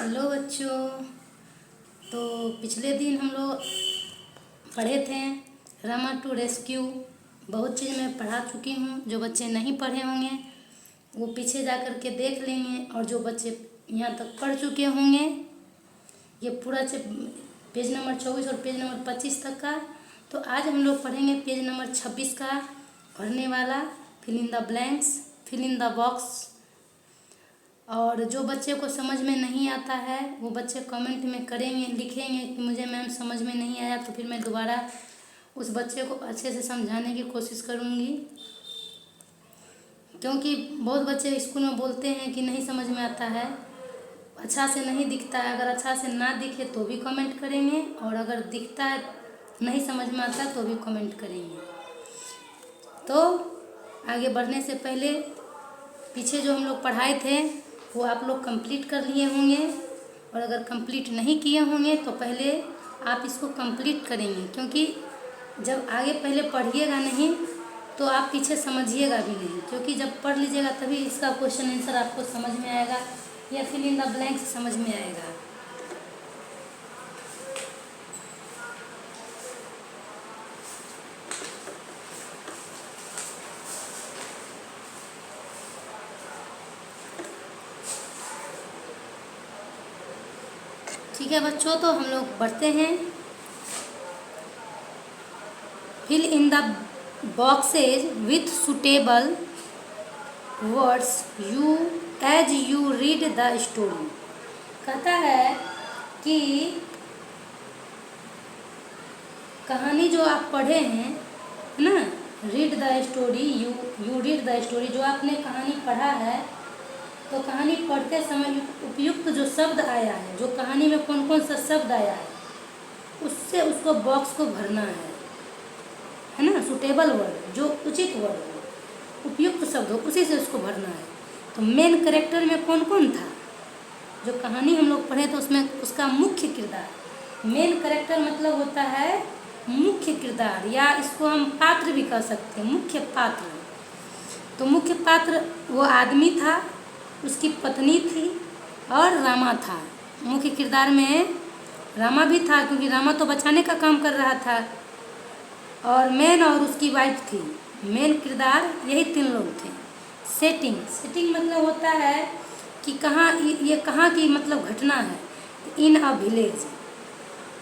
Hello बच्चों। तो पिछले दिन हम लोग पढ़े थे रामा टू रेस्क्यू। बहुत चीज़ मैं पढ़ा चुकी हूँ। जो बच्चे नहीं पढ़े होंगे वो पीछे जा कर के देख लेंगे, और जो बच्चे यहाँ तक पढ़ चुके होंगे ये पूरा पेज नंबर 24 और पेज नंबर 25 तक का। तो आज हम लोग पढ़ेंगे पेज नंबर 26 का पढ़ने वाला fill in the blanks, fill in the box. और जो बच्चे को समझ में नहीं आता है वो बच्चे कमेंट में करेंगे, लिखेंगे कि मुझे मैम समझ में नहीं आया, तो फिर मैं दोबारा उस बच्चे को अच्छे से समझाने की कोशिश करूँगी। क्योंकि बहुत बच्चे स्कूल में बोलते हैं कि नहीं समझ में आता है, अच्छा से नहीं दिखता है। अगर अच्छा से ना दिखे तो भी कमेंट करेंगे, और अगर दिखता है नहीं समझ में आता तो भी कमेंट करेंगे। तो आगे बढ़ने से पहले पीछे जो हम लोग पढ़ाए थे वो आप लोग कंप्लीट कर लिए होंगे, और अगर कंप्लीट नहीं किए होंगे तो पहले आप इसको कंप्लीट करेंगे। क्योंकि जब आगे पहले पढ़िएगा नहीं तो आप पीछे समझिएगा भी नहीं, क्योंकि जब पढ़ लीजिएगा तभी इसका क्वेश्चन आंसर आपको समझ में आएगा या फिल इन द ब्लैंक्स समझ में आएगा। ठीक है बच्चों, तो हम लोग बढ़ते हैं। Fill in the boxes with suitable words you as you read the story. कहता है कि कहानी जो आप पढ़े हैं, है ना, read the story, you read the story. जो आपने कहानी पढ़ा है तो कहानी पढ़ते समय उपयुक्त जो शब्द आया है, जो कहानी में कौन कौन सा शब्द आया है, उससे उसको बॉक्स को भरना है ना। सुटेबल वर्ड, जो उचित वर्ड हो, उपयुक्त शब्द हो, उसी से उसको भरना है। तो मेन कैरेक्टर में कौन कौन था, जो कहानी हम लोग पढ़े तो उसमें उसका मुख्य किरदार। मेन कैरेक्टर मतलब होता है मुख्य किरदार, या इसको हम पात्र भी कह सकते हैं, मुख्य पात्र। तो मुख्य पात्र वो आदमी था, उसकी पत्नी थी और रामा था। मुख्य किरदार में रामा भी था, क्योंकि रामा तो बचाने का काम कर रहा था, और मेन और उसकी वाइफ थी। मेन किरदार यही 3 लोग थे। सेटिंग मतलब होता है कि कहाँ, ये कहाँ की मतलब घटना है। इन अ विलेज,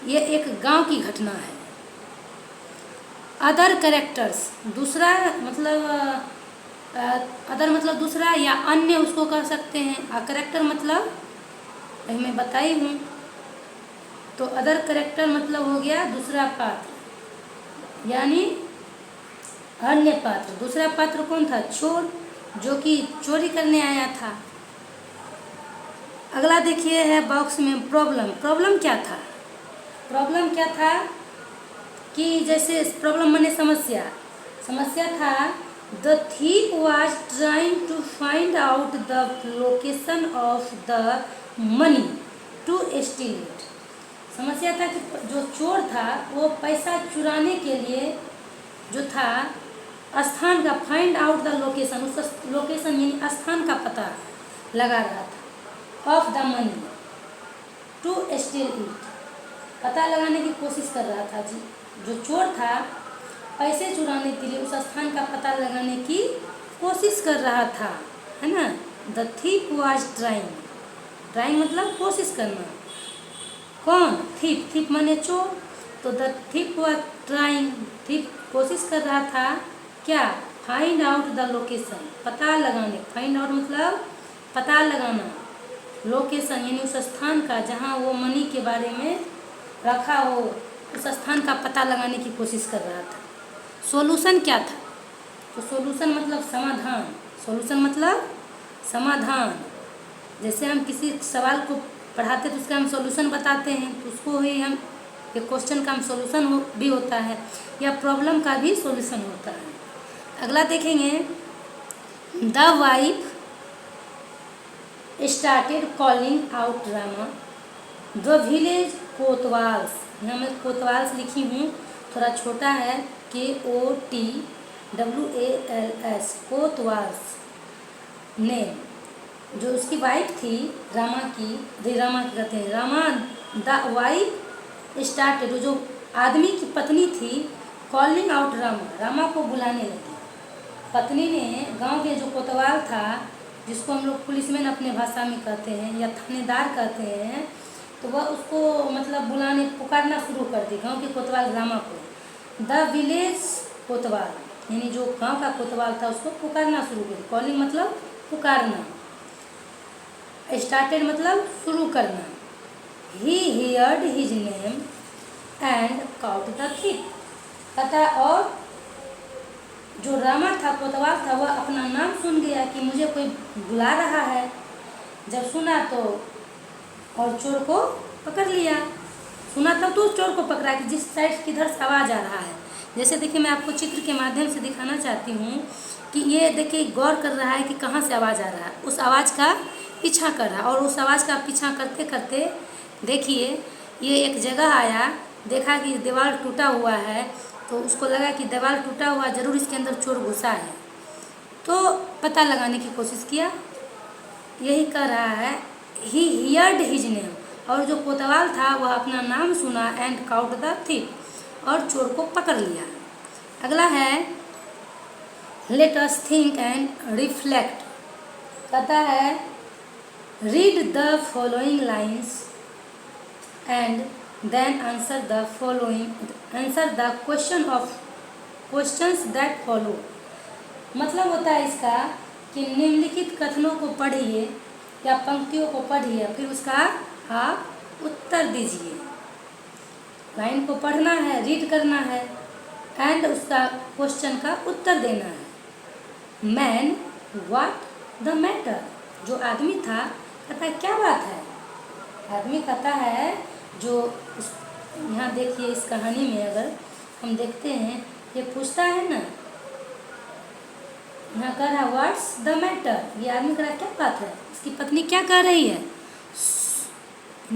ये एक गांव की घटना है। अदर कैरेक्टर्स, दूसरा मतलब अदर मतलब दूसरा या अन्य उसको कह सकते हैं। कैरेक्टर मतलब मैं बताई हूँ। तो अदर कैरेक्टर मतलब हो गया दूसरा पात्र, यानी अन्य पात्र। दूसरा पात्र कौन था? चोर, जो कि चोरी करने आया था। अगला देखिए है बॉक्स में प्रॉब्लम क्या था? प्रॉब्लम क्या था कि जैसे प्रॉब्लम माने समस्या था। The thief was trying to find out the location of the money to steal it। समस्या था कि जो चोर था वो पैसा चुराने के लिए जो था स्थान का, फाइंड आउट द लोकेशन, उसका लोकेशन यानी स्थान का पता लगा रहा था। Of the money to steal it, पता लगाने की कोशिश कर रहा था। जी, जो चोर था पैसे चुराने के लिए उस स्थान का पता लगाने की कोशिश कर रहा था, है ना। द thief was trying मतलब कोशिश करना। कौन? thief माने चोर। तो the thief was trying, thief कोशिश कर रहा था क्या? फाइंड आउट द लोकेशन, पता लगाने। फाइंड आउट मतलब पता लगाना, लोकेशन यानी उस स्थान का जहाँ वो मनी के बारे में रखा हो, उस स्थान का पता लगाने की कोशिश कर रहा था। सॉल्यूशन क्या था? तो सॉल्यूशन मतलब समाधान। सॉल्यूशन मतलब समाधान। जैसे हम किसी सवाल को पढ़ाते तो उसका हम सॉल्यूशन बताते हैं, तो उसको ही हम, ये क्वेश्चन का हम सॉल्यूशन भी होता है, या प्रॉब्लम का भी सॉल्यूशन होता है। अगला देखेंगे, the wife started calling out Rama the village कोतवाल्स। यहाँ मैं कोतवाल्स लिखी हूँ, थोड़ा छोटा है, KOTWALS, कोतवाल्स नेम। जो उसकी वाइफ थी रामा की, रामा की कहते हैं, रामा द वाइफ स्टार्टेड, जो आदमी की पत्नी थी, कॉलिंग आउट रामा, रामा को बुलाने लगी। पत्नी ने गांव के जो कोतवाल था, जिसको हम लोग पुलिसमैन अपने भाषा में कहते हैं या थानेदार कहते हैं, तो वह उसको मतलब बुलाने पुकारना शुरू कर दी, गांव के कोतवाल रामा को। द विलेज कोतवाल यानी जो गांव का कोतवाल था उसको पुकारना शुरू कर दी। कॉलिंग मतलब पुकारना, स्टार्टेड मतलब शुरू करना। He heard his name and caught the thief, कहता और जो रामा था कोतवाल था वह अपना नाम सुन गया कि मुझे कोई बुला रहा है। जब सुना तो और चोर को पकड़ लिया। सुना तब तो चोर को पकड़ा कि जिस साइड किधर से आवाज़ आ रहा है। जैसे देखिए मैं आपको चित्र के माध्यम से दिखाना चाहती हूँ कि ये देखिए गौर कर रहा है कि कहाँ से आवाज़ आ रहा है, उस आवाज़ का पीछा कर रहा है। और उस आवाज़ का पीछा करते करते देखिए ये एक जगह आया, देखा कि दीवार टूटा हुआ है, तो उसको लगा कि दीवार टूटा हुआ जरूर इसके अंदर चोर घुसा है, तो पता लगाने की कोशिश किया। यही कह रहा है ही हियर्ड हिज नेम, और जो कोतवाल था वह अपना नाम सुना एंड काउट द थिप, और चोर को पकड़ लिया। अगला है let us think and reflect, कहता है read the following lines and then answer the questions that follow. मतलब होता है इसका कि निम्नलिखित कथनों को पढ़िए या पंक्तियों को पढ़िए, फिर उसका आप उत्तर दीजिए। लाइन को पढ़ना है, रीड करना है एंड उसका क्वेश्चन का उत्तर देना है। मैन व्हाट द मैटर, जो आदमी था कहता है क्या बात है। आदमी कहता है जो यहाँ देखिए इस कहानी में अगर हम देखते हैं, ये पूछता है ना, यहाँ कह रहा व्हाट्स द मैटर, ये आदमी कह रहा क्या बात है, इसकी पत्नी क्या कह रही है,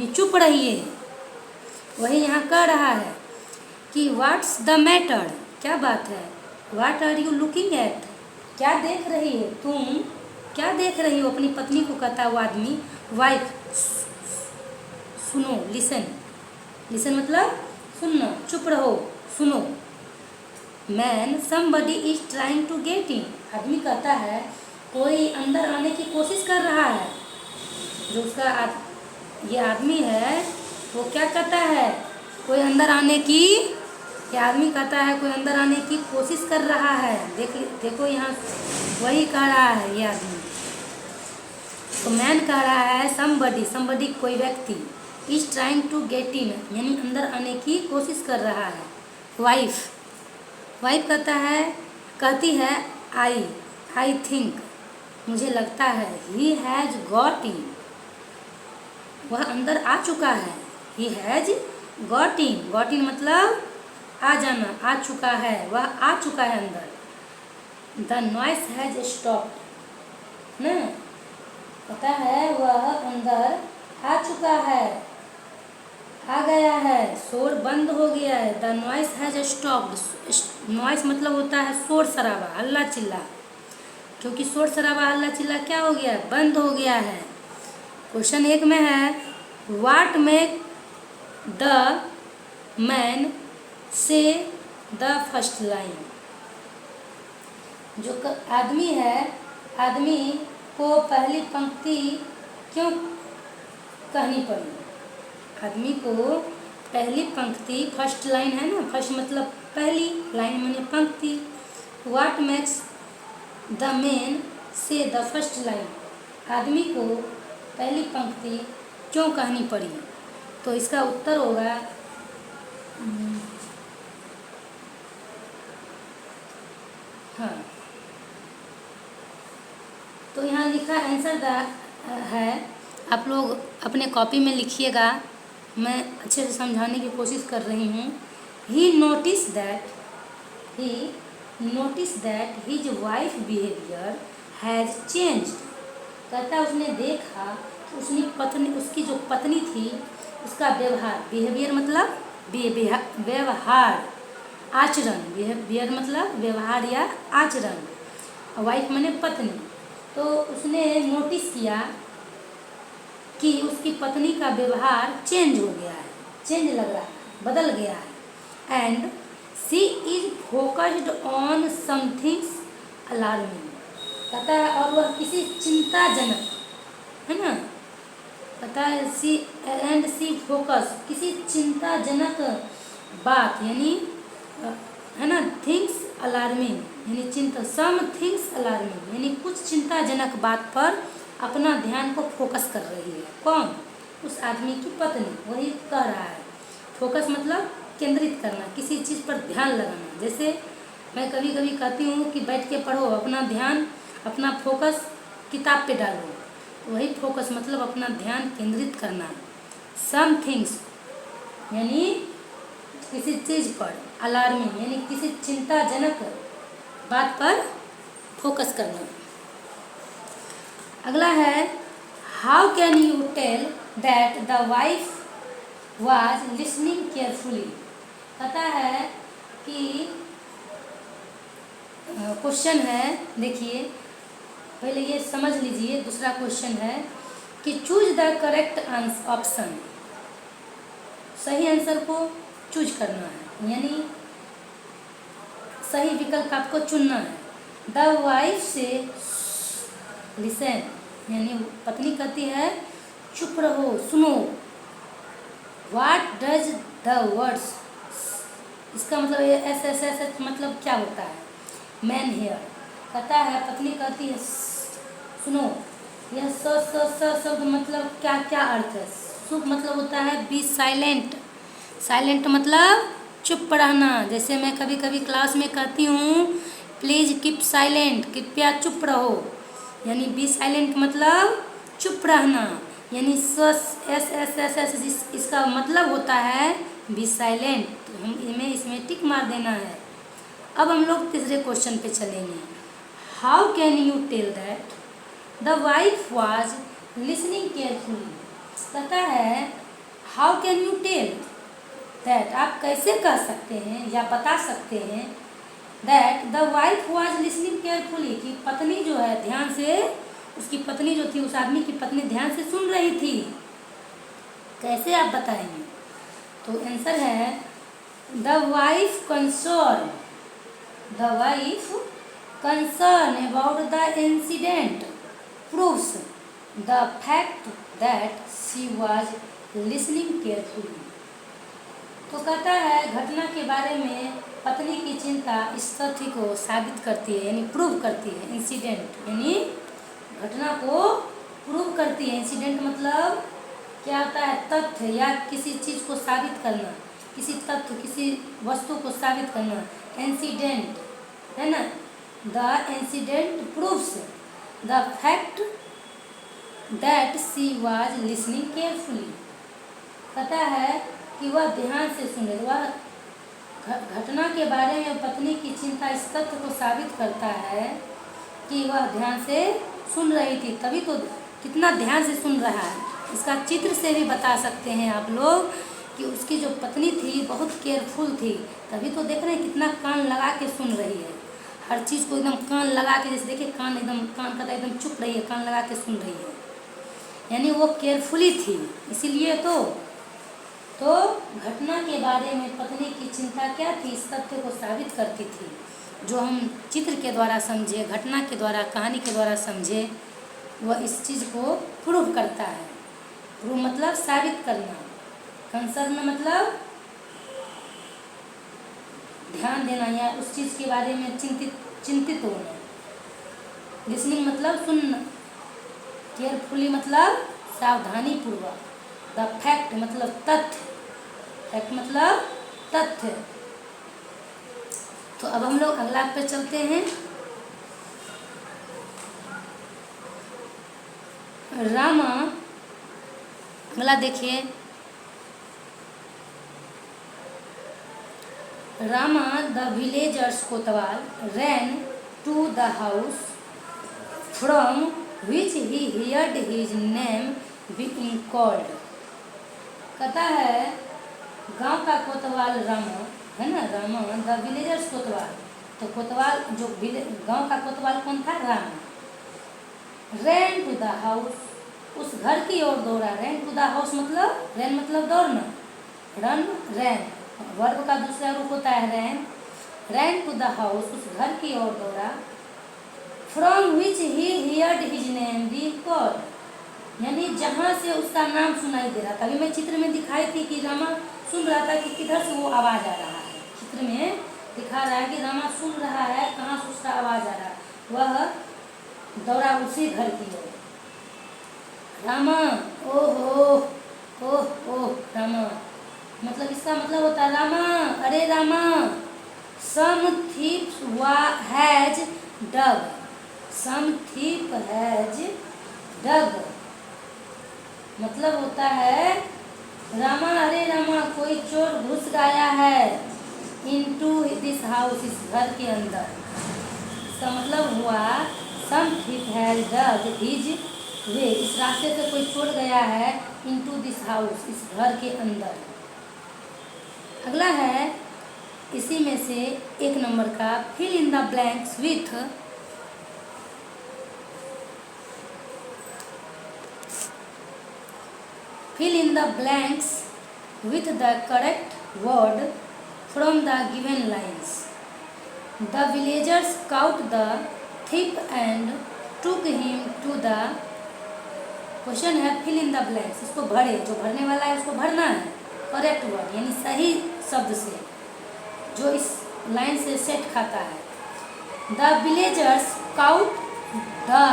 चुप रही है। वही यहाँ कह रहा है कि व्हाट्स द मैटर, क्या बात है, what are you looking at, क्या देख रही है तुम, क्या देख रही हो। अपनी पत्नी को कहता है वो आदमी, वाइफ सुनो, लिसन, लिसन मतलब सुनना, चुप रहो, सुनो। Man somebody is trying to get in, आदमी कहता है कोई अंदर आने की कोशिश कर रहा है। जो उसका ये आदमी है वो क्या कहता है, कोई अंदर आने की, ये आदमी कहता है कोई अंदर आने की कोशिश कर रहा है। देखो यहाँ वही कह रहा है ये आदमी। तो मैन कह रहा है समबडी कोई व्यक्ति, is trying to get in यानी अंदर आने की कोशिश कर रहा है। वाइफ कहती है आई थिंक, मुझे लगता है, ही हैज़ गॉट इन, वह अंदर आ चुका है। ही हैज़ गॉट इन मतलब आ जाना, आ चुका है, वह आ चुका है अंदर। द नॉइस हैज़ स्टॉप्ड ना, पता है वह अंदर आ चुका है, आ गया है, शोर बंद हो गया है। The noise has stopped, noise मतलब होता है शोर शराबा, हल्ला चिल्ला, क्योंकि शोर शराबा हल्ला चिल्ला क्या हो गया, बंद हो गया है। क्वेश्चन 1 में है व्हाट मेक द मैन से द फर्स्ट लाइन, जो आदमी है, आदमी को पहली पंक्ति क्यों कहनी पड़ी। आदमी को पहली पंक्ति, फर्स्ट लाइन है ना, फर्स्ट मतलब पहली, लाइन माने पंक्ति। व्हाट मेक्स द मैन से द फर्स्ट लाइन, आदमी को पहली पंक्ति क्यों कहनी पड़ी। तो इसका उत्तर होगा हाँ, तो यहाँ लिखा आंसर है, आप लोग अपने कॉपी में लिखिएगा, मैं अच्छे से समझाने की कोशिश कर रही हूँ। He notice that his wife behaviour has changed, कहता उसने देखा कि उसकी जो पत्नी थी उसका व्यवहार, बिहेवियर मतलब व्यवहार, आचरण, बिहेवियर मतलब व्यवहार या आचरण, वाइफ माने पत्नी, तो उसने नोटिस किया कि उसकी पत्नी का व्यवहार चेंज हो गया है, चेंज लग रहा है, बदल गया है। And she is focused on somethings alarming, कहता है, और वह किसी चिंताजनक, है ना, कहता है सी एंड सी फोकस, किसी चिंताजनक बात, यानी है ना, थिंग्स अलार्मिंग यानी चिंता, सम थिंग्स अलार्मिंग यानी कुछ चिंताजनक बात पर अपना ध्यान को फोकस कर रही है। कौन? उस आदमी की पत्नी, वही कह रहा है। फोकस मतलब केंद्रित करना, किसी चीज़ पर ध्यान लगाना। जैसे मैं कभी कभी कहती हूँ कि बैठ के पढ़ो, अपना ध्यान, अपना फोकस किताब पे डालो, वही फोकस मतलब अपना ध्यान केंद्रित करना। सम थिंग्स यानी किसी चीज़ पर, अलार्मिंग यानी किसी चिंताजनक बात पर फोकस करना। अगला है, how can you tell that the wife was listening carefully, कहता है कि क्वेश्चन है, देखिए पहले ये समझ लीजिए। दूसरा क्वेश्चन है कि चूज द करेक्ट ऑप्शन, सही आंसर को चूज करना है, यानी सही विकल्प आपको चुनना है। द वाइफ से लिसन, यानी पत्नी कहती है चुप रहो, सुनो। व्हाट डज द वर्ड्स, इसका मतलब ये ऐसे मतलब क्या होता है? मैन हेयर, कहता है, पत्नी कहती है सुनो। यह स शब्द मतलब क्या क्या अर्थ है? सुप मतलब होता है बी साइलेंट, साइलेंट मतलब चुप रहना। जैसे मैं कभी कभी क्लास में कहती हूँ प्लीज कीप साइलेंट, कृपया चुप रहो, यानी बी साइलेंट मतलब चुप रहना, यानी एस इसका मतलब होता है बी साइलेंट। तो हम इसमें टिक मार देना है। अब हम लोग तीसरे क्वेश्चन पे चलेंगे। How can you tell that the wife was listening carefully, कहता है how can you tell that, आप कैसे कह सकते हैं या बता सकते हैं that the wife was listening carefully, कि पत्नी जो है ध्यान से, उसकी पत्नी जो थी, उस आदमी की पत्नी ध्यान से सुन रही थी, कैसे आप बताएंगे? तो आंसर है the wife concern, the wife concern about the incident proves the fact that she was listening carefully. तो कहता है घटना के बारे में पत्नी की चिंता इस तथ्य को साबित करती है, यानी प्रूव करती है। इंसिडेंट यानी घटना को प्रूव करती है। इंसिडेंट मतलब क्या होता है? तथ्य या किसी चीज़ को साबित करना, किसी तथ्य, किसी वस्तु को साबित करना। इंसिडेंट है ना, the incident proves the fact that she was listening carefully, कहता है कि वह ध्यान से सुने। वह घटना के बारे में पत्नी की चिंता इस तथ्य को साबित करता है कि वह ध्यान से सुन रही थी, तभी तो कितना ध्यान से सुन रहा है। इसका चित्र से भी बता सकते हैं आप लोग कि उसकी जो पत्नी थी बहुत केयरफुल थी, तभी तो देख रहे हैं कितना कान लगा के सुन रही है। हर चीज़ को एकदम कान लगा के, जैसे देखिए कान एकदम, कान का एकदम चुप रही है, कान लगा के सुन रही है, यानी वो केयरफुली थी। इसीलिए तो घटना के बारे में पत्नी की चिंता क्या थी? इस तथ्य को साबित करती थी, जो हम चित्र के द्वारा समझे, घटना के द्वारा, कहानी के द्वारा समझे, वह इस चीज़ को प्रूव करता है। प्रूव मतलब साबित करना, कंसर्न मतलब ध्यान देना या उस चीज़ के बारे में चिंतित होना। लिसनिंग मतलब सुनना, केयरफुली मतलब सावधानी पूर्वक, द फैक्ट मतलब तथ्य, फैक्ट मतलब तथ्य। तो अब हम लोग अगला पे चलते हैं। रामा, अगला देखिए, Rama the villagers kotwal ran to the house from which he heard his name being called, कहता है गांव का कोतवाल रामा, है ना, रामा द विलेजर्स कोतवाल। तो कोतवाल जो गांव का कोतवाल कौन था? Rama. Ran to the house, उस घर की ओर दौड़ा। रैन टू द हाउस मतलब, रैन मतलब दौड़ना, रन रैन, वर्ब का दूसरा रूप होता है रैन। रैन टू द हाउस, उस घर की ओर दौड़ा। From which he heard his name be called, यानी जहाँ से उसका नाम सुनाई दे रहा था। अभी मैं चित्र में दिखाई थी कि रामा सुन रहा था कि किधर से वो आवाज़ आ रहा है। चित्र में दिखा रहा है कि रामा सुन रहा है कहाँ से उसका आवाज़ आ रहा है। वह दौड़ा उसी घर की ओर। रामा, ओहो, ओह ओह रामा, मतलब इसका मतलब होता है रामा, अरे Rama. Some thief has dug, some thief has dug, मतलब होता है रामा, अरे रामा, कोई चोर घुस गया है इनटू दिस हाउस, इस घर के अंदर। इसका मतलब हुआ सम थिप हैज डग हिज वे, इस रास्ते से कोई चोर गया है इनटू दिस हाउस, इस घर के अंदर। अगला है इसी में से 1 नंबर का, fill in the blanks with, fill in the blanks with the correct word from the given lines. The villagers caught the thief and took him to the, question है fill in the blanks, इसको भरे, जो भरने वाला है उसको भरना है करेक्ट वर्ड, यानी सही शब्द से जो इस लाइन से सेट खाता है। The villagers caught the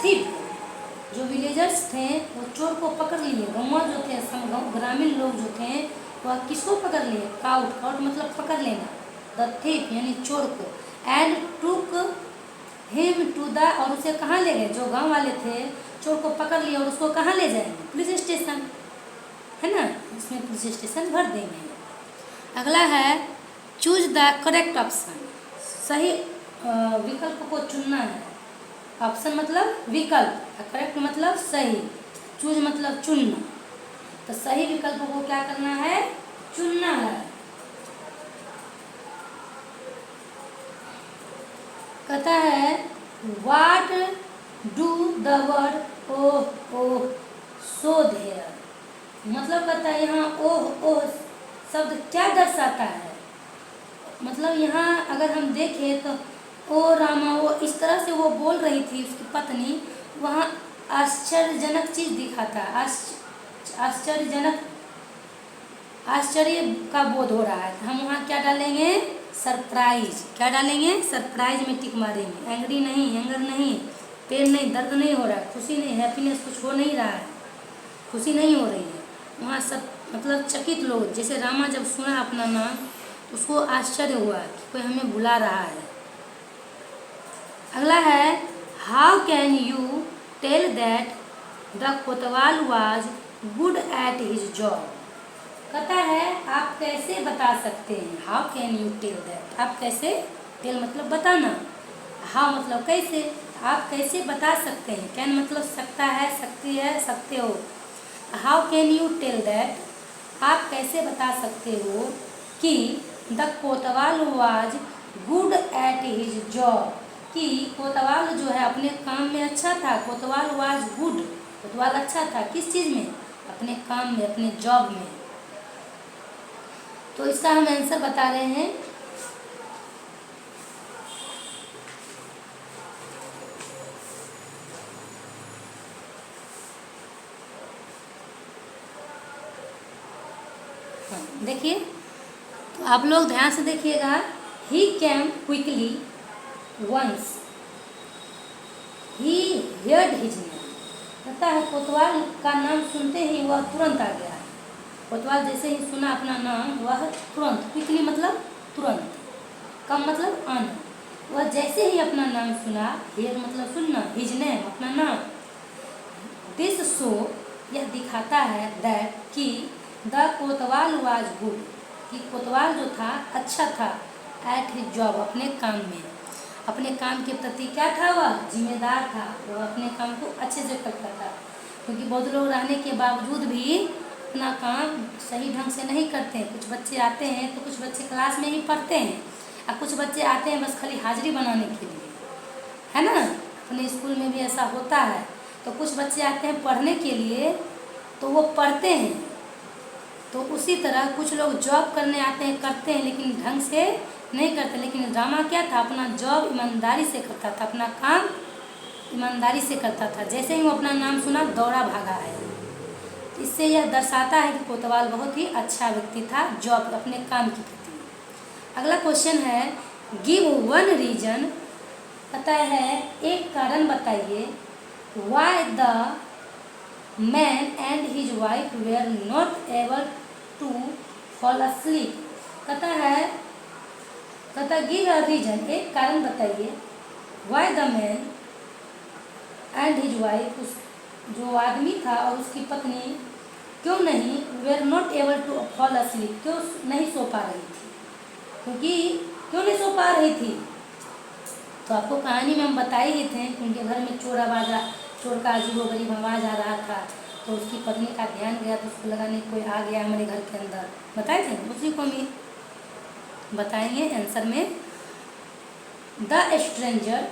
thief, जो विलेजर्स थे वो चोर को पकड़ लिए। गाँव जो थे, ग्रामीण लोग जो थे वह किसको पकड़ लिए, काउट, काउट मतलब पकड़ लेना, द थीफ यानी चोर को, एंड टूक हिम टू द, और उसे कहाँ ले गए, जो गांव वाले थे चोर को पकड़ लिए और उसको कहाँ ले जाएंगे, पुलिस स्टेशन, है ना, इसमें पुलिस स्टेशन भर देंगे। अगला है चूज द करेक्ट ऑप्शन, सही विकल्प को चुनना है। ऑप्शन मतलब विकल्प, करेक्ट मतलब सही, चूज मतलब चुनना, तो सही विकल्प को क्या करना है, चुनना है। कहता है what do the word oh oh so there, मतलब कहता है यहाँ ओह ओह शब्द क्या दर्शाता है, मतलब यहाँ अगर हम देखें तो ओ रामा, वो इस तरह से वो बोल रही थी उसकी पत्नी, वहाँ आश्चर्यजनक चीज़ दिखाता है, आश्चर्यजनक, आश्चर्य का बोध हो रहा है। हम वहाँ क्या डालेंगे, सरप्राइज, क्या डालेंगे, सरप्राइज में टिक मारेंगे। एंग्री नहीं, एंगर नहीं, पेन नहीं, दर्द नहीं हो रहा है, खुशी नहीं, हैप्पीनेस कुछ हो नहीं रहा है, खुशी नहीं हो रही है वहाँ, सब मतलब चकित लोग। जैसे रामा जब सुना अपना नाम तो उसको आश्चर्य हुआ कि कोई हमें बुला रहा है। अगला है how can you tell that the Kotwal was good at his job, कहता है आप कैसे बता सकते हैं, how can you tell that, आप कैसे, टेल मतलब बताना, हाउ मतलब कैसे, आप कैसे बता सकते हैं, कैन मतलब सकता है, सकती है, सकते हो। How can you tell that, आप कैसे बता सकते हो कि the Kotwal was good at his job, कि कोतवाल जो है अपने काम में अच्छा था। कोतवाल वाज गुड, कोतवाल अच्छा था किस चीज़ में, अपने काम में, अपने जॉब में। तो इसका हम आंसर बता रहे हैं। देखिए, तो आप लोग ध्यान से देखिएगा। He came quickly once he heard his name, कहता है कोतवाल का नाम सुनते ही वह तुरंत आ गया। कोतवाल जैसे ही सुना अपना नाम वह तुरंत, क्विकली मतलब तुरंत, कम मतलब आना, वह जैसे ही अपना नाम सुना, हियर मतलब सुनना, हिज नेम अपना नाम, दिस शो यह दिखाता है दैट कि द कोतवाल वाज गुड, कि कोतवाल जो था अच्छा था, एट हिज जॉब अपने काम में, अपने काम के प्रति क्या था, वह जिम्मेदार था, वह अपने काम को अच्छे से करता था। क्योंकि बहुत लोग रहने के बावजूद भी अपना काम सही ढंग से नहीं करते हैं। कुछ बच्चे आते हैं तो कुछ बच्चे क्लास में ही पढ़ते हैं, और कुछ बच्चे आते हैं बस खाली हाजिरी बनाने के लिए, है ना, अपने स्कूल में भी ऐसा होता है। तो कुछ बच्चे आते हैं पढ़ने के लिए तो वो पढ़ते हैं, तो उसी तरह कुछ लोग जॉब करने आते हैं, करते हैं लेकिन ढंग से नहीं करते। लेकिन ड्रामा क्या था, अपना जॉब ईमानदारी से करता था, अपना काम ईमानदारी से करता था। जैसे ही वो अपना नाम सुना दौड़ा भागा है। इससे यह दर्शाता है कि कोतवाल बहुत ही अच्छा व्यक्ति था जॉब अपने काम के प्रति। अगला क्वेश्चन है, गिव वन रीजन, पता है एक कारण बताइए, why the man and his wife were not able to fall asleep. कहता गिव अ रीजन, एक कारण बताइए, why the man and his wife, उस जो आदमी था और उसकी पत्नी क्यों नहीं, were not able to fall asleep, क्यों नहीं सो पा रही थी, क्यों नहीं सो पा रही थी। तो आपको कहानी में हम बताए ही थे कि उनके घर में चोर का अजीबोगरीब आवाज़ आ रहा था। तो उसकी पत्नी का ध्यान गया तो उसको लगा नहीं कोई आ गया हमारे घर के अंदर, बताए थे, उसी को भी बताएंगे आंसर में। द स्ट्रेंजर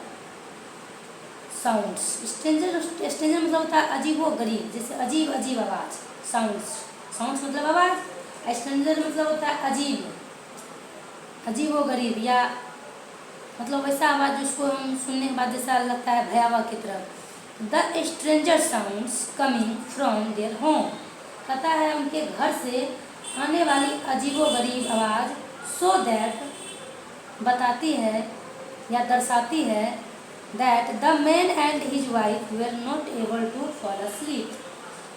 साउंड्स, स्ट्रेंजर मतलब होता है अजीबोगरीब, जैसे अजीब आवाज़, साउंड्स मतलब आवाज़, स्ट्रेंजर मतलब होता है अजीबोगरीब या मतलब वैसा आवाज़ जिसको हम सुनने के बाद जैसा लगता है भयावह की तरफ। The stranger sounds coming from their home, कहता है उनके घर से आने वाली अजीबोगरीब आवाज़, सो दैट बताती है या दर्शाती है, that the man and his wife were not able to fall asleep,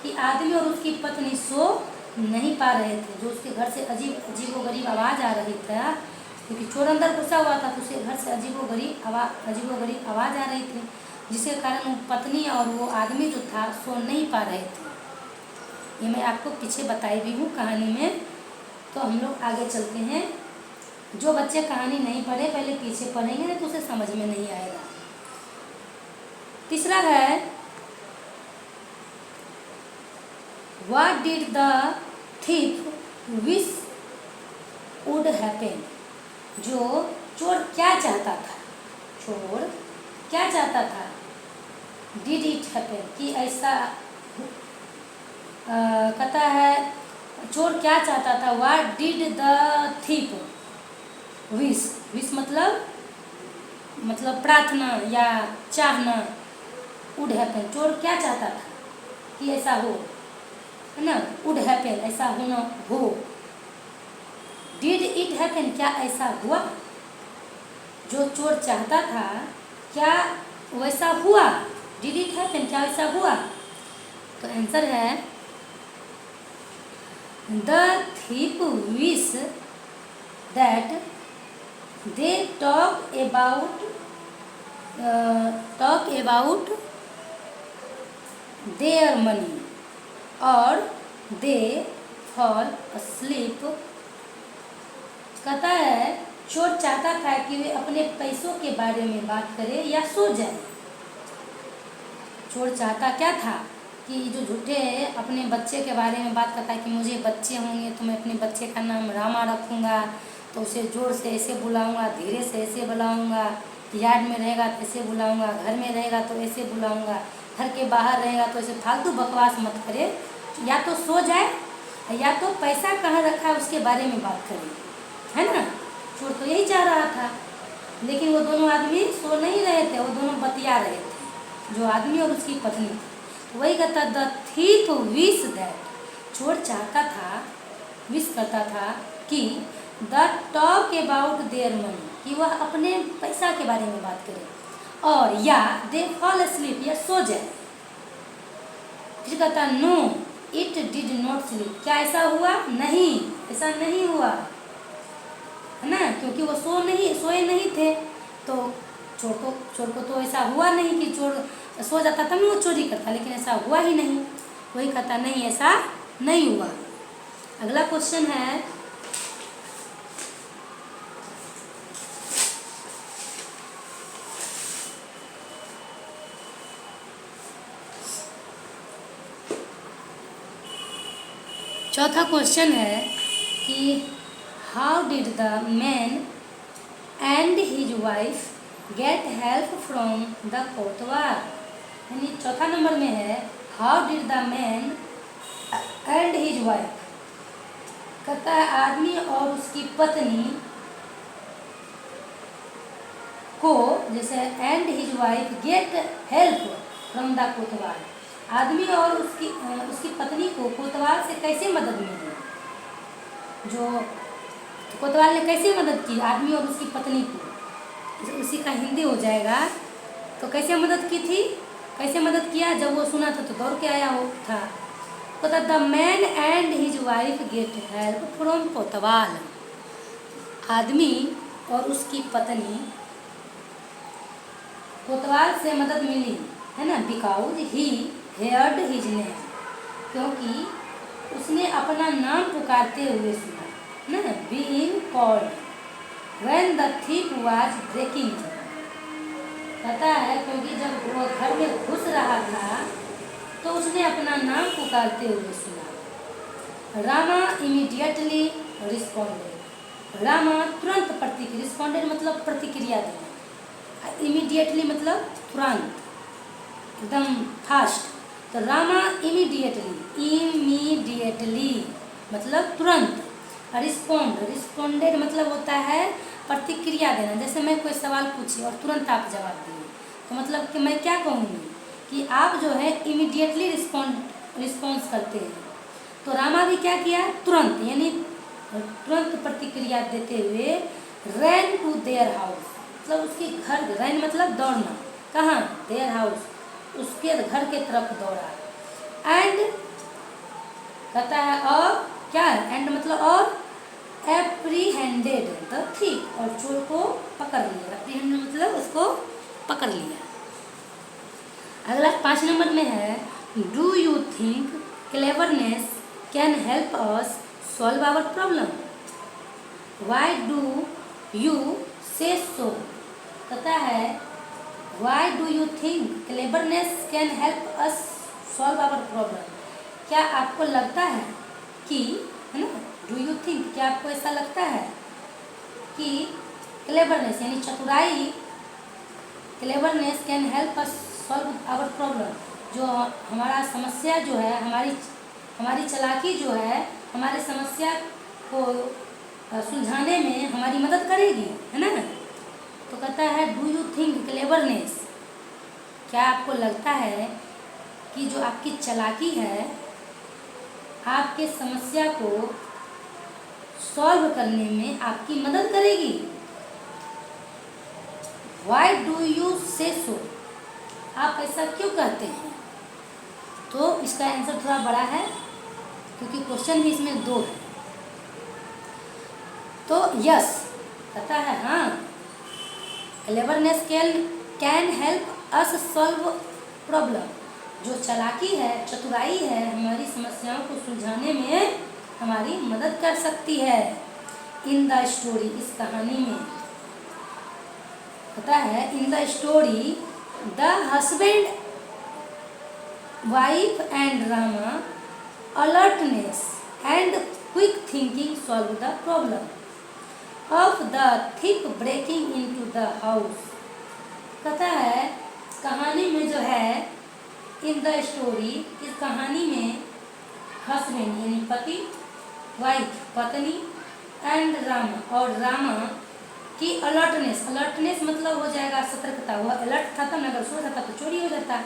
कि आदमी और उसकी पत्नी सो नहीं पा रहे थे। जो उसके घर से अजीबोगरीब आवाज़ आ रही था, क्योंकि चोर अंदर घुसा हुआ था तो उसके घर से अजीबोगरीब आवाज़ आ रही थी, जिसके कारण वो पत्नी और वो आदमी जो था सो नहीं पा रहे थे। ये मैं आपको पीछे बताई भी हूँ कहानी में। तो हम लोग आगे चलते हैं। जो बच्चे कहानी नहीं पढ़े पहले पीछे पढ़ेंगे ना तो उसे समझ में नहीं आएगा। तीसरा है, what did the thief wish would happen, जो चोर क्या चाहता था, चोर क्या चाहता था, डिड इट हैपन, कि ऐसा कहता है चोर क्या चाहता था, what did the thief wish मतलब प्रार्थना या चाहना, वुड हैपन, चोर क्या चाहता था कि ऐसा हो, है ना, वुड हैपन ऐसा होना हो। डिड इट हैपन, क्या ऐसा हुआ, जो चोर चाहता था क्या वैसा हुआ, डिड इट हैपन क्या ऐसा हुआ। तो आंसर है, the thief wish that they talk about their money और दे फॉल अस्लीप, कहता है चोर चाहता था कि वे अपने पैसों के बारे में बात करे या सो जाए। चोर चाहता क्या था कि जो झूठे अपने बच्चे के बारे में बात करता है कि मुझे बच्चे होंगे तो मैं अपने बच्चे का नाम रामा रखूँगा, तो उसे जोर से ऐसे बुलाऊँगा, धीरे से ऐसे बुलाऊँगा, यार्ड में रहेगा तो ऐसे बुलाऊँगा, घर में रहेगा तो ऐसे बुलाऊँगा, घर के बाहर रहेगा तो ऐसे फालतू बकवास मत करे, या तो सो जाए या तो पैसा कहाँ रखा है उसके बारे में बात करे, है ना। चोर तो यही चाह रहा था, लेकिन वो दोनों आदमी सो नहीं रहे थे, वो दोनों बतिया रहे थे, जो आदमी और उसकी पत्नी थी। तो वही कहता, द थीफ विश दैट, चोर चाहता था, विश करता था कि the talk about their money, कि वह अपने पैसा के बारे में बात करे, और या दे फॉल अस्लीप, या सो जाए। फिर कहता, no it did not sleep, क्या ऐसा हुआ, नहीं ऐसा नहीं हुआ, है ना, क्योंकि वो सोए नहीं थे। तो चोर को तो ऐसा हुआ नहीं कि चोर सो जाता तब वो चोरी करता, लेकिन ऐसा हुआ ही नहीं। वही कहता नहीं ऐसा नहीं हुआ। अगला क्वेश्चन है, चौथा क्वेश्चन है कि how did the man and his wife get help from the कोतवाल। यानी चौथा नंबर में है how did the man and his wife. कहता है आदमी और उसकी पत्नी को, जैसे and his wife get help from the कोतवाल, आदमी और उसकी पत्नी को कोतवाल से कैसे मदद मिली। जो कोतवाल ने कैसे मदद की आदमी और उसकी पत्नी को, उसी का हिंदी हो जाएगा। तो कैसे मदद की थी, कैसे मदद किया, जब वो सुना था तो दौड़ के आया हो था। तो the man and his wife get help from कोतवाल। आदमी और उसकी पत्नी कोतवाल से मदद मिली, है ना, because he heard his name, क्योंकि उसने अपना नाम पुकारते हुए सुना, ना, being called when the thief was breaking. पता है क्योंकि जब वो घर में घुस रहा था तो उसने अपना नाम पुकारते हुए सुना। Rama immediately responded. रामा तुरंत प्रतिक्रिया, रिस्पॉन्डेड मतलब प्रतिक्रिया देना, इमीडिएटली मतलब तुरंत, एकदम फास्ट। तो रामा इमीडिएटली, इमीडिएटली मतलब तुरंत। रिस्पॉन्डेड मतलब होता है प्रतिक्रिया देना। जैसे मैं कोई सवाल पूछी और तुरंत आप जवाब दिए, तो मतलब कि मैं क्या कहूँगी कि आप जो है इमीडिएटली रिस्पॉन्स करते हैं। तो रामा भी क्या किया, तुरंत, यानी तुरंत प्रतिक्रिया देते हुए रैन टू देयर हाउस, मतलब उसके घर, रैन मतलब दौड़ना, कहाँ, देयर हाउस, उसके घर के तरफ दौड़ा। एंड कहता है और क्या, एंड मतलब और एप्रीहेंडेड द थीफ, और चोर को पकड़ लिया। एप्रीहेंडेड मतलब उसको पकड़ लिया। अगला 5 नंबर में है do you think cleverness can help us solve our problem. Why do you say so. कहता है why do you think cleverness can help us solve our problem. क्या आपको लगता है कि, है ना, डू यू थिंक, क्या आपको ऐसा लगता है कि क्लेवरनेस यानी चतुराई, cleverness can help us solve our problem, जो हमारा समस्या जो है, हमारी चालाकी जो है हमारे समस्या को सुलझाने में हमारी मदद करेगी, है ना। तो कहता है डू यू थिंक क्लेवरनेस, क्या आपको लगता है कि जो आपकी चालाकी है आपके समस्या को सॉल्व करने में आपकी मदद करेगी। वाई डू यू से सो, आप ऐसा क्यों कहते हैं। तो इसका आंसर थोड़ा बड़ा है क्योंकि क्वेश्चन भी इसमें 2 है। तो यस कहता है हाँ, cleverness can help us solve problem, जो चालाकी है, चतुराई है, हमारी समस्याओं को सुलझाने में हमारी मदद कर सकती है। इन द स्टोरी, इस कहानी में पता है, in the story the husband wife and Rama alertness and quick thinking solve the problem of the thief breaking into the house. कहता है कहानी में जो है, इन द स्टोरी, इस कहानी में हस्बैंड यानी पति, वाइफ पत्नी, एंड रामा और रामा की अलर्टनेस, अलर्टनेस मतलब हो जाएगा सतर्कता। वह अलर्ट था तब, अगर सो जाता तो चोरी हो जाता।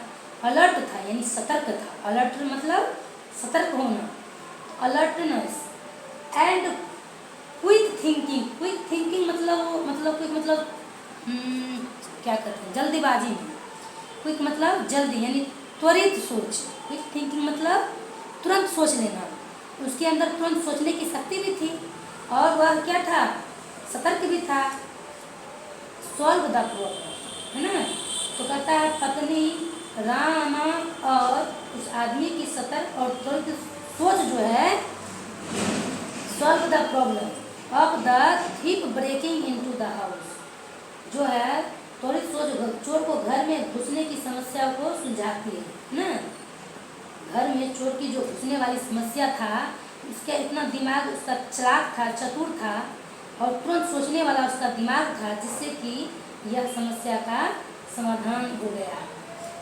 अलर्ट था यानी सतर्क था, अलर्ट मतलब सतर्क होना, alertness and quick thinking, quick thinking मतलब क्विक मतलब क्या कहते हैं, जल्दीबाजी में, क्विक मतलब जल्दी यानी त्वरित सोच, क्विक थिंकिंग मतलब तुरंत सोच लेना, उसके अंदर तुरंत सोचने की शक्ति भी थी और वह क्या था, सतर्क भी था। सॉल्व द प्रॉब्लम, है ना। तो कहता है पत्नी रामा और उस आदमी की सतर्क और त्वरित सोच जो है, solve the problem of the thief breaking into the house, जो है त्वरित सोच चोर को घर में घुसने की समस्या को सुलझाती है ना। घर में चोर की जो घुसने वाली समस्या था, उसका इतना दिमाग, उसका चालाक था, चतुर था और तुरंत सोचने वाला उसका दिमाग था, जिससे कि यह समस्या का समाधान हो गया।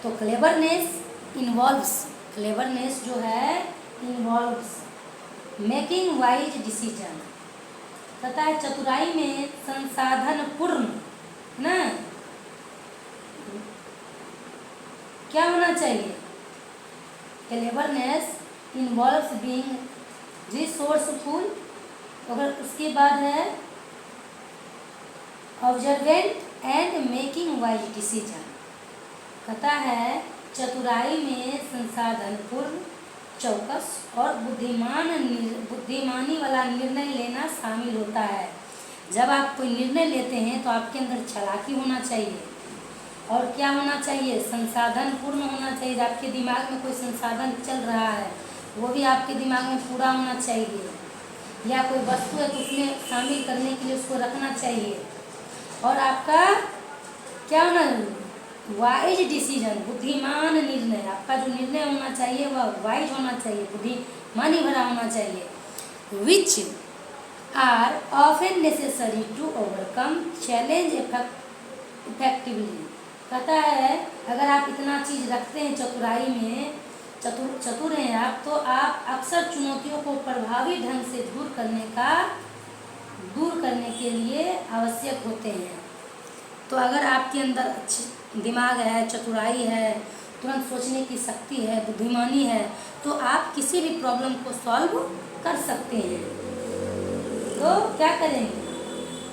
तो क्लेवरनेस इन्वॉल्व्स, क्लेवरनेस जो है इन्वॉल्व्स मेकिंग वाइज डिसीजन, कहता है चतुराई में संसाधन पूर्ण ना क्या होना चाहिए, क्लेवरनेस इन्वॉल्व्स बीइंग रिसोर्सफुल, अगर उसके बाद है observant and making wise decision, कहता है चतुराई में संसाधन पूर्ण, चौकस और बुद्धिमानी वाला निर्णय लेना शामिल होता है। जब आप कोई निर्णय लेते हैं तो आपके अंदर चालाकी होना चाहिए और क्या होना चाहिए, संसाधन पूर्ण होना चाहिए। आपके दिमाग में कोई संसाधन चल रहा है वो भी आपके दिमाग में पूरा होना चाहिए, या कोई वस्तु है तो उसमें शामिल करने के लिए उसको रखना चाहिए। और आपका क्या होना, वाइज डिसीजन, बुद्धिमान निर्णय, आपका जो निर्णय होना चाहिए वह वाइज होना चाहिए, बुद्धिमानी भरा होना चाहिए। Which are often necessary to overcome challenge effectively, कहता है अगर आप इतना चीज़ रखते हैं चतुराई में, चतुर हैं आप, तो आप अक्सर चुनौतियों को प्रभावी ढंग से दूर करने के लिए आवश्यक होते हैं। तो अगर आपके अंदर अच्छी दिमाग है, चतुराई है, तुरंत सोचने की शक्ति है, बुद्धिमानी है, तो आप किसी भी प्रॉब्लम को सॉल्व कर सकते हैं। तो क्या करेंगे,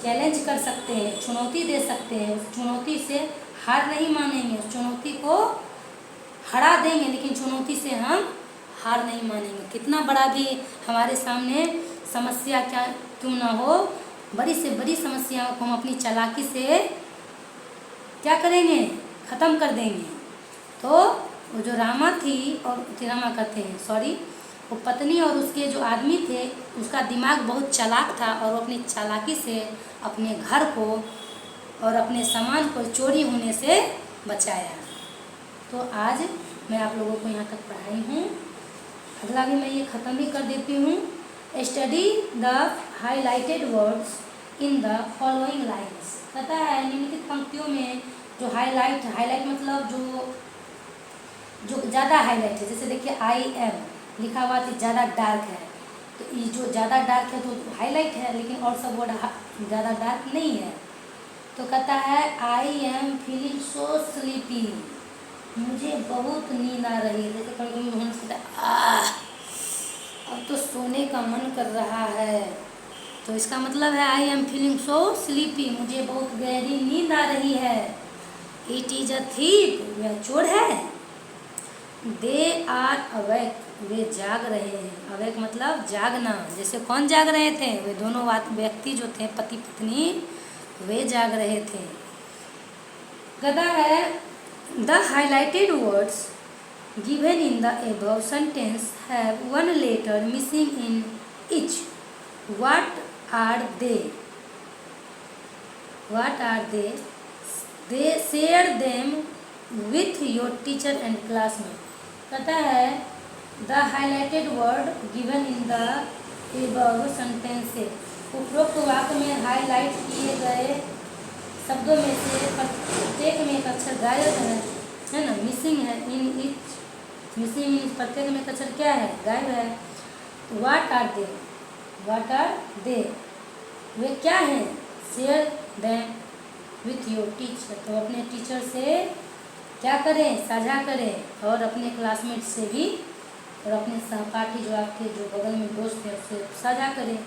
चैलेंज कर सकते हैं, चुनौती दे सकते हैं, उस चुनौती से हार नहीं मानेंगे, उस चुनौती को हरा देंगे, लेकिन चुनौती से हम हार नहीं मानेंगे। कितना बड़ा भी हमारे सामने समस्या क्यों ना हो, बड़ी से बड़ी समस्याओं को हम अपनी चालाकी से क्या करेंगे, ख़त्म कर देंगे। तो वो जो रामा थी और रामा कहते हैं सॉरी, वो पत्नी और उसके जो आदमी थे उसका दिमाग बहुत चालाक था और वो अपनी चालाकी से अपने घर को और अपने सामान को चोरी होने से बचाया। तो आज मैं आप लोगों को यहाँ तक पढ़ाई हूँ, अगला भी मैं ये ख़त्म भी कर देती हूँ। Study the highlighted words in the following lines, कहता है निम्नलिखित पंक्तियों में जो हाईलाइट मतलब जो ज़्यादा हाईलाइट है, जैसे देखिए आई एम लिखा हुआ तो ज़्यादा डार्क है, तो ये जो ज़्यादा डार्क है तो हाईलाइट है, लेकिन और सब वर्ड ज़्यादा डार्क नहीं है। तो कहता है I am feeling so sleepy, मुझे बहुत नींद आ रही है, जैसे कभी कभी कहता है अब तो सोने का मन कर रहा है, तो इसका मतलब है I am feeling so sleepy, मुझे बहुत गहरी नींद आ रही है। इट इज अ थीफ, यह चोर है। दे आर अवेक, वे जाग रहे हैं। अवेक मतलब जागना, जैसे कौन जाग रहे थे, वे दोनों व्यक्ति जो थे पति पत्नी वे जाग रहे थे। गदा है the highlighted words given in the above sentence have one letter missing in each. What are they? What are they? They share them with your teacher and classmate. कहता है the highlighted word given in the above sentence, उपरोक्त वाक्य में highlight किए गए शब्दों में से प्रत्येक में एक अक्षर गायब है ना, मिसिंग है। इन इच, मिसिंग इन प्रत्येक में एक अक्षर क्या है, गायब है। What are they, what are they, वे क्या हैं, share them with your teacher, तो अपने टीचर से क्या करें, साझा करें, और अपने क्लासमेट से भी, और अपने सहपाठी जो आपके जो बगल में दोस्त हैं उससे साझा करें।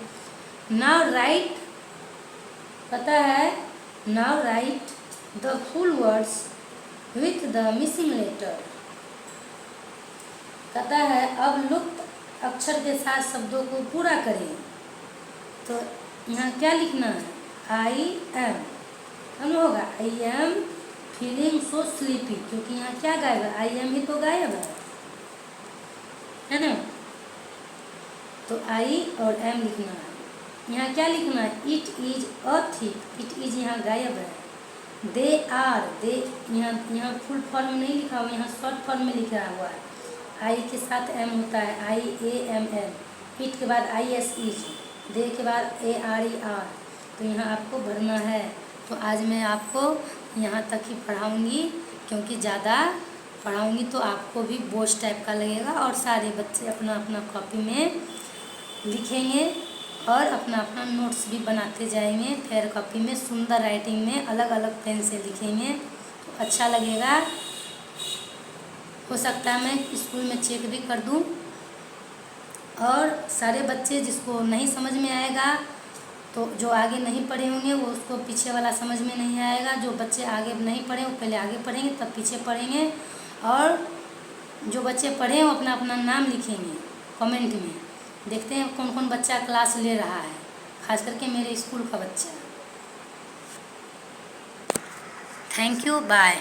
नाउ राइट, पता है now write the full words with the missing letter, कहता है अब लुप्त अक्षर के साथ शब्दों को पूरा करें। तो यहाँ क्या लिखना है, आई एम, हम होगा I am feeling so sleepy, क्योंकि यहाँ क्या गायब है, आई एम ही तो गायब है ना। तो आई और एम लिखना है। यहाँ क्या लिखना है, it is a thief, it is यहाँ गायब है। दे आर, दे यहाँ फुल फॉर्म नहीं लिखा हुआ, यहाँ शॉर्ट फॉर्म में लिखा हुआ है। आई के साथ एम होता है, आई ए एम एम, इट के बाद आई एस इज, दे के बाद ए आर ई आर, तो यहाँ आपको भरना है। तो आज मैं आपको यहाँ तक ही पढ़ाऊँगी, क्योंकि ज़्यादा पढ़ाऊँगी तो आपको भी बोझ टाइप का लगेगा और सारे बच्चे अपना अपना कॉपी में लिखेंगे और अपना अपना नोट्स भी बनाते जाएंगे। फेयर कॉपी में सुंदर राइटिंग में अलग अलग पेन से लिखेंगे तो अच्छा लगेगा। हो सकता है मैं स्कूल में चेक भी कर दूं। और सारे बच्चे जिसको नहीं समझ में आएगा, तो जो आगे नहीं पढ़े होंगे वो उसको पीछे वाला समझ में नहीं आएगा। जो बच्चे आगे नहीं पढ़े वो पहले आगे पढ़ेंगे तब पीछे पढ़ेंगे, और जो बच्चे पढ़े वो अपना अपना नाम लिखेंगे कमेंट में। देखते हैं कौन कौन बच्चा क्लास ले रहा है, खास करके मेरे स्कूल का बच्चा। Thank you, bye.